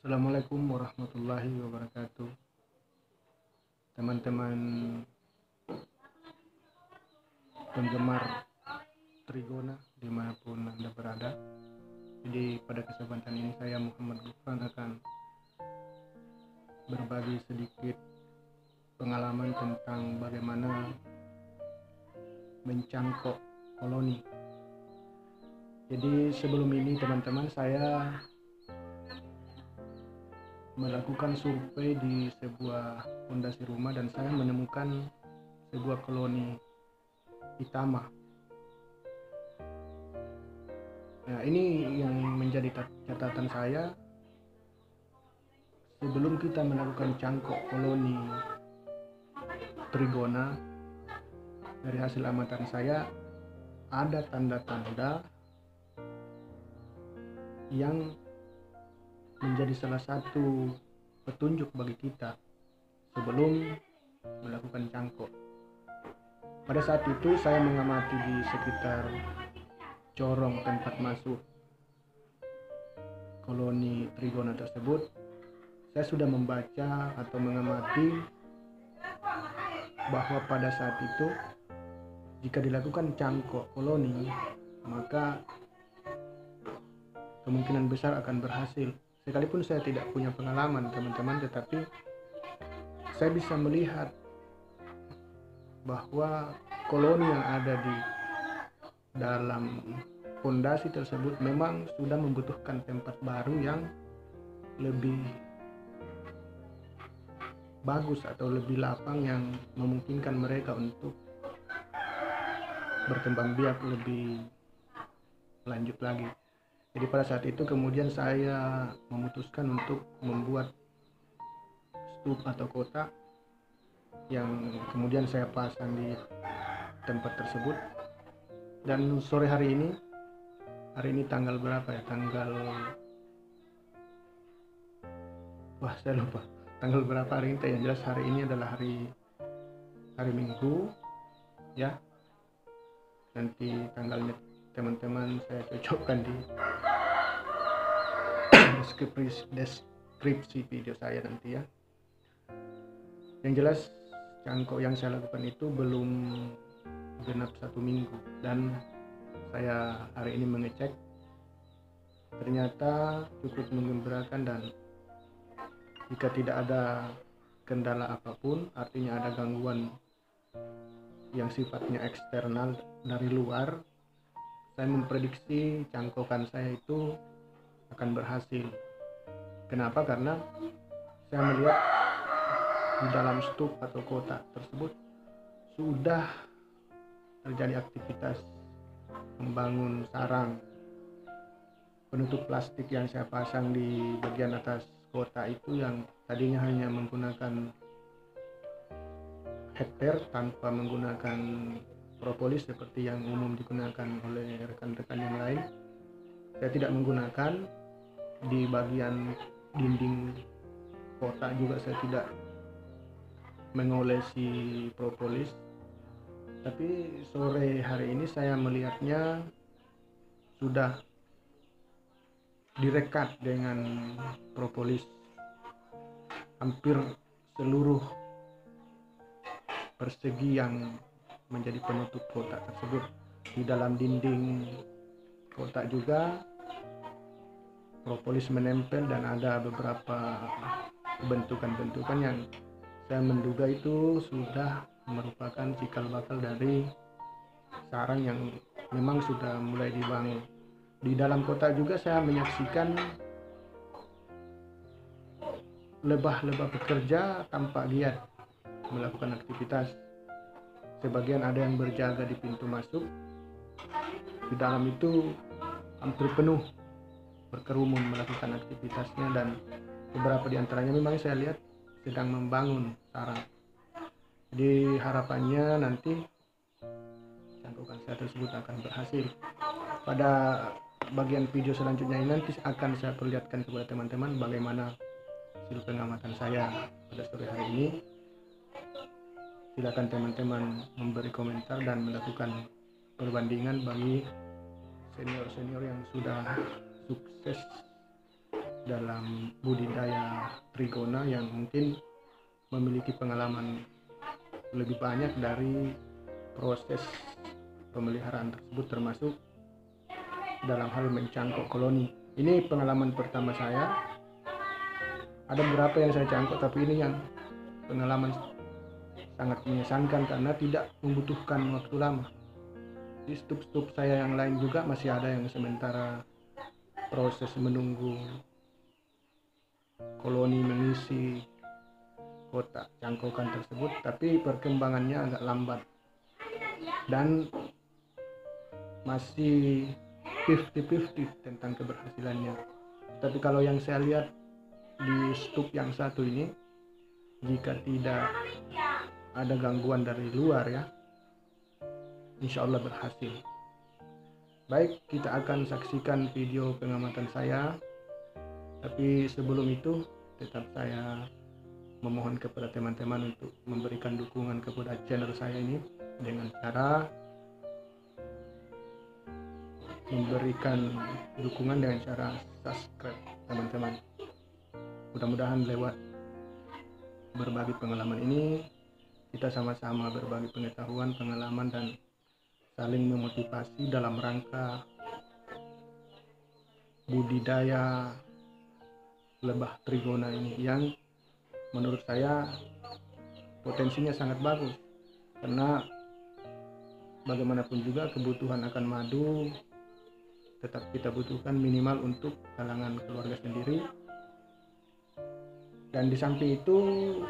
Assalamualaikum warahmatullahi wabarakatuh. Teman-teman penggemar Trigona dimanapun Anda berada. Jadi pada kesempatan ini saya Muhammad Gufran akan berbagi sedikit pengalaman tentang bagaimana mencangkok koloni. Jadi sebelum ini teman-teman, saya melakukan survei di sebuah fondasi rumah dan saya menemukan sebuah koloni Itama. Nah, ini yang menjadi catatan saya. Sebelum kita melakukan cangkok koloni Trigona, dari hasil amatan saya ada tanda-tanda yang menjadi salah satu petunjuk bagi kita sebelum melakukan cangkok. Pada saat itu saya mengamati di sekitar corong tempat masuk koloni Trigona tersebut. Saya sudah membaca atau mengamati bahwa pada saat itu jika dilakukan cangkok koloni, maka kemungkinan besar akan berhasil. Sekalipun saya tidak punya pengalaman teman-teman, tetapi saya bisa melihat bahwa koloni yang ada di dalam fondasi tersebut memang sudah membutuhkan tempat baru yang lebih bagus atau lebih lapang yang memungkinkan mereka untuk berkembang biak lebih lanjut lagi. Jadi pada saat itu kemudian saya memutuskan untuk membuat stup atau kotak yang kemudian saya pasang di tempat tersebut. Dan sore hari ini tanggal berapa ya? Saya lupa tanggal berapa hari ini. Yang jelas hari ini adalah hari Minggu ya. Nanti tanggalnya teman-teman saya cocokkan di deskripsi video saya nanti ya. Yang jelas cangkok yang saya lakukan itu belum genap 1 minggu dan saya hari ini mengecek, ternyata cukup menggembirakan dan jika tidak ada kendala apapun, artinya ada gangguan yang sifatnya eksternal dari luar, saya memprediksi cangkokan saya itu akan berhasil. Kenapa? Karena saya melihat di dalam stup atau kotak tersebut sudah terjadi aktivitas membangun sarang. Penutup plastik yang saya pasang di bagian atas kotak itu yang tadinya hanya menggunakan hektar tanpa menggunakan propolis seperti yang umum digunakan oleh rekan-rekan yang lain, saya tidak menggunakan. Di bagian dinding kotak juga saya tidak mengolesi propolis, tapi sore hari ini saya melihatnya sudah direkat dengan propolis. Hampir seluruh persegi yang menjadi penutup kotak tersebut. Di dalam dinding kotak juga propolis menempel dan ada beberapa bentukan-bentukan yang saya menduga itu sudah merupakan cikal bakal dari sarang yang memang sudah mulai dibangun. Di dalam kotak juga saya menyaksikan lebah-lebah bekerja tanpa giat melakukan aktivitas. Sebagian ada yang berjaga di pintu masuk. Di dalam itu hampir penuh berkerumun melakukan aktivitasnya dan beberapa di antaranya memang saya lihat sedang membangun sarang. Jadi harapannya nanti cangkokan saya tersebut akan berhasil. Pada bagian video selanjutnya ini nanti akan saya perlihatkan kepada teman-teman bagaimana hasil pengamatan saya pada sore hari ini. Silakan teman-teman memberi komentar dan melakukan perbandingan bagi senior-senior yang sudah sukses dalam budidaya trigona yang mungkin memiliki pengalaman lebih banyak dari proses pemeliharaan tersebut, termasuk dalam hal mencangkok koloni. Ini pengalaman pertama saya. Ada beberapa yang saya cangkok, tapi ini yang pengalaman sangat mengesankan karena tidak membutuhkan waktu lama. Di stup-stup saya yang lain juga masih ada yang sementara proses menunggu koloni mengisi kotak cangkokan tersebut, tapi perkembangannya agak lambat dan masih 50-50 tentang keberhasilannya. Tapi kalau yang saya lihat di stup yang satu ini, jika tidak ada gangguan dari luar ya, insya Allah berhasil. Baik, kita akan saksikan video pengamatan saya. Tapi sebelum itu tetap saya memohon kepada teman-teman untuk memberikan dukungan kepada channel saya ini dengan cara memberikan dukungan dengan cara subscribe teman-teman. Mudah-mudahan lewat berbagi pengalaman ini kita sama-sama berbagi pengetahuan, pengalaman, dan saling memotivasi dalam rangka budidaya lebah trigona ini yang menurut saya potensinya sangat bagus, karena bagaimanapun juga kebutuhan akan madu tetap kita butuhkan minimal untuk kalangan keluarga sendiri. Dan di samping itu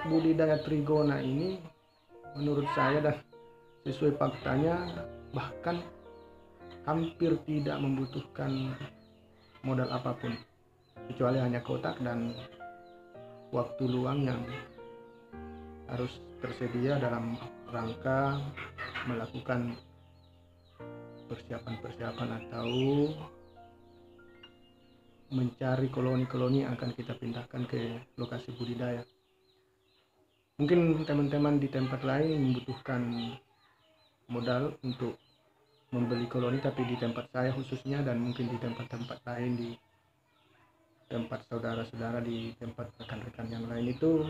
budidaya trigona ini menurut saya dan sesuai faktanya bahkan hampir tidak membutuhkan modal apapun kecuali hanya kotak dan waktu luang yang harus tersedia dalam rangka melakukan persiapan-persiapan atau mencari koloni-koloni yang akan kita pindahkan ke lokasi budidaya. Mungkin teman-teman di tempat lain membutuhkan modal untuk membeli koloni, tapi di tempat saya khususnya dan mungkin di tempat-tempat lain, di tempat saudara-saudara, di tempat rekan-rekan yang lain itu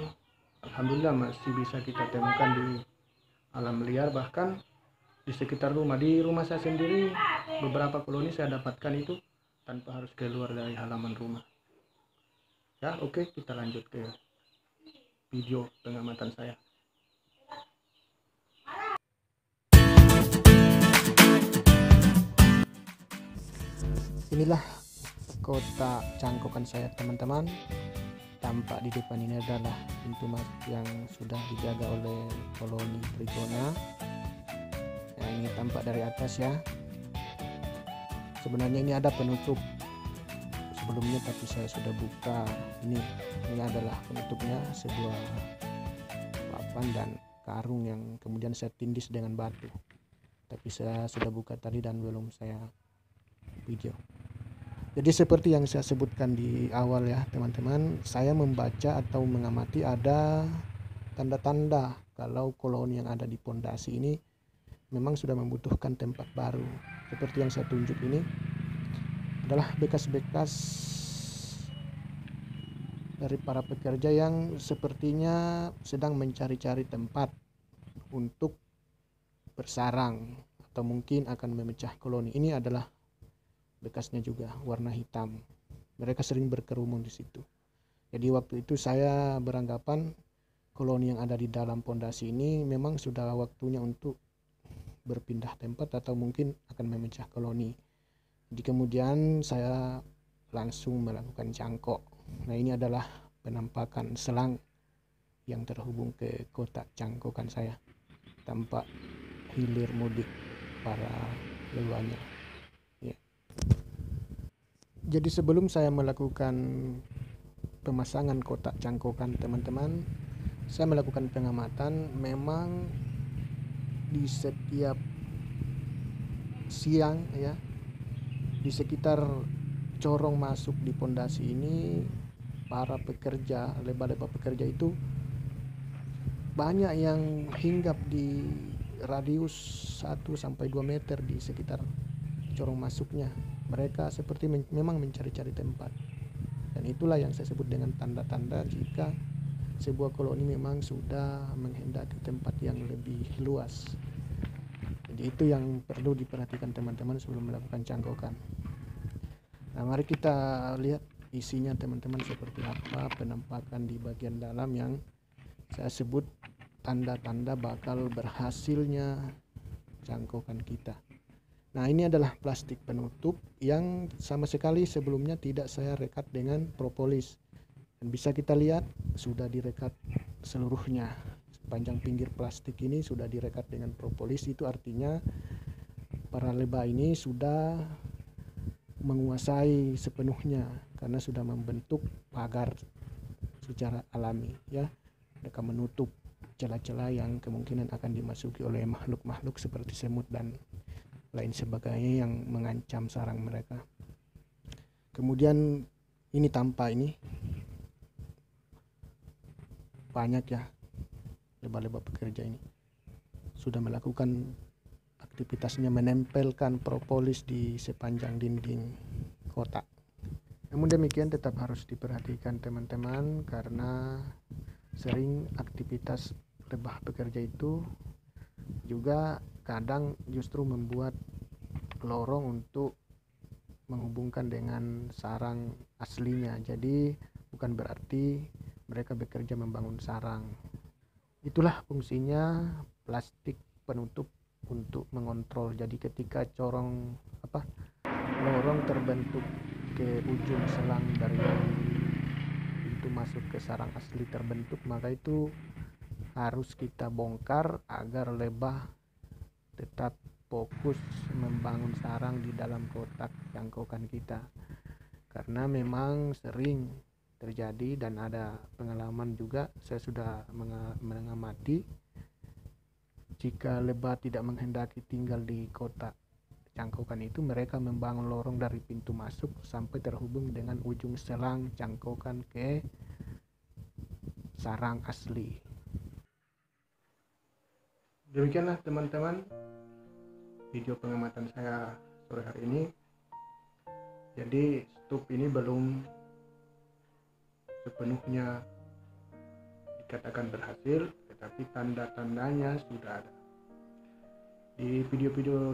alhamdulillah masih bisa kita temukan di alam liar, bahkan di sekitar rumah. Di rumah saya sendiri beberapa koloni saya dapatkan itu tanpa harus keluar dari halaman rumah. Ya, oke, kita lanjut ke video pengamatan saya. Inilah kotak cangkokan saya teman-teman. Tampak di depan ini adalah pintu masuk yang sudah dijaga oleh koloni trigona. Nah, ini tampak dari atas ya. Sebenarnya ini ada penutup sebelumnya, tapi saya sudah buka. Ini adalah penutupnya, sebuah papan dan karung yang kemudian saya tindis dengan batu. Tapi saya sudah buka tadi dan belum saya video. Jadi seperti yang saya sebutkan di awal ya teman-teman, saya membaca atau mengamati ada tanda-tanda kalau koloni yang ada di pondasi ini memang sudah membutuhkan tempat baru. Seperti yang saya tunjuk ini adalah bekas-bekas dari para pekerja yang sepertinya sedang mencari-cari tempat untuk bersarang atau mungkin akan memecah koloni. Ini adalah bekasnya juga, warna hitam. Mereka sering berkerumun di situ. Jadi waktu itu saya beranggapan koloni yang ada di dalam pondasi ini memang sudah waktunya untuk berpindah tempat atau mungkin akan memecah koloni. Jadi kemudian saya langsung melakukan cangkok. Nah, ini adalah penampakan selang yang terhubung ke kotak cangkokan saya. Tampak hilir mudik para leluhurnya. Ya. Jadi sebelum saya melakukan pemasangan kotak cangkokan teman-teman, saya melakukan pengamatan. Memang di setiap siang ya, di sekitar corong masuk di pondasi ini, para pekerja, lebah-lebah pekerja itu banyak yang hinggap di radius 1-2 meter di sekitar corong masuknya. Mereka seperti memang mencari-cari tempat, dan itulah yang saya sebut dengan tanda-tanda jika sebuah koloni memang sudah menghendaki tempat yang lebih luas. Jadi itu yang perlu diperhatikan teman-teman sebelum melakukan cangkokan. Nah, mari kita lihat isinya teman-teman seperti apa penampakan di bagian dalam yang saya sebut tanda-tanda bakal berhasilnya cangkokan kita. Nah, ini adalah plastik penutup yang sama sekali sebelumnya tidak saya rekat dengan propolis. Dan bisa kita lihat sudah direkat seluruhnya. Sepanjang pinggir plastik ini sudah direkat dengan propolis, itu artinya para lebah ini sudah menguasai sepenuhnya karena sudah membentuk pagar secara alami ya. Mereka menutup celah-celah yang kemungkinan akan dimasuki oleh makhluk-makhluk seperti semut dan lain sebagainya yang mengancam sarang mereka. Kemudian ini tanpa ini banyak ya lebah-lebah pekerja ini sudah melakukan aktivitasnya menempelkan propolis di sepanjang dinding kotak. Namun demikian tetap harus diperhatikan teman-teman karena sering aktivitas lebah pekerja itu juga kadang justru membuat lorong untuk menghubungkan dengan sarang aslinya. Jadi bukan berarti mereka bekerja membangun sarang. Itulah fungsinya plastik penutup untuk mengontrol. Jadi ketika lorong terbentuk ke ujung selang dari pintu masuk ke sarang asli terbentuk, maka itu harus kita bongkar agar lebah tetap fokus membangun sarang di dalam kotak cangkokan kita. Karena memang sering terjadi dan ada pengalaman juga, saya sudah mengamati jika lebah tidak menghendaki tinggal di kotak cangkokan itu, mereka membangun lorong dari pintu masuk sampai terhubung dengan ujung selang cangkokan ke sarang asli. Demikianlah teman-teman video pengamatan saya sore hari ini. Jadi stup ini belum sepenuhnya dikatakan berhasil, tetapi tanda-tandanya sudah ada. Di video-video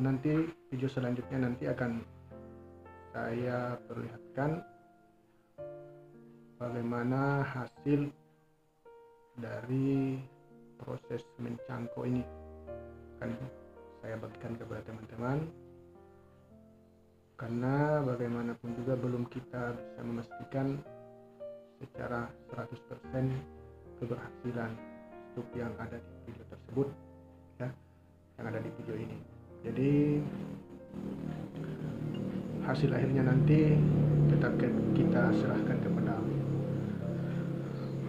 selanjutnya nanti akan saya perlihatkan bagaimana hasil dari proses mencangkok ini. Akan saya bagikan kepada teman-teman, karena bagaimanapun juga belum kita bisa memastikan secara 100% keberhasilan stup yang ada di video tersebut ya, yang ada di video ini. Jadi hasil akhirnya nanti tetap kita serahkan kepada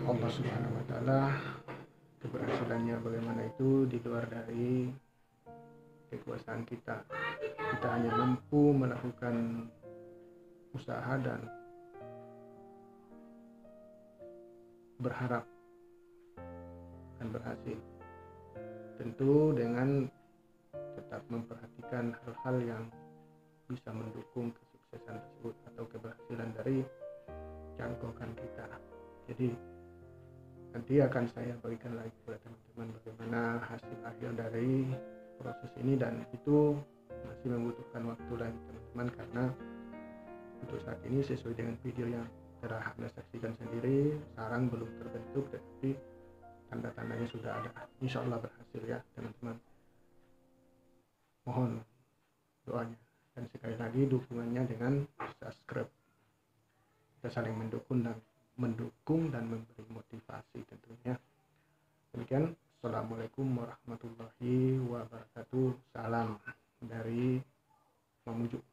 Allah Subhanahu wa Ta'ala. Keberhasilannya bagaimana itu di luar dari kekuasaan kita. Kita hanya mampu melakukan usaha dan berharap akan berhasil, tentu dengan tetap memperhatikan hal-hal yang bisa mendukung kesuksesan tersebut atau keberhasilan dari cangkokan kita. Jadi nanti akan saya bagikan lagi kepada teman-teman bagaimana hasil akhir dari proses ini, dan itu masih membutuhkan waktu lagi teman-teman, karena untuk saat ini sesuai dengan video yang telah Anda saksikan sendiri, sarang belum terbentuk tetapi tanda-tandanya sudah ada. Insya Allah berhasil ya teman-teman. Mohon doanya dan sekali lagi dukungannya dengan subscribe. Kita saling mendukung dan memberi motivasi tentunya. Demikian, Assalamualaikum warahmatullahi wabarakatuh. Salam dari Mamuju.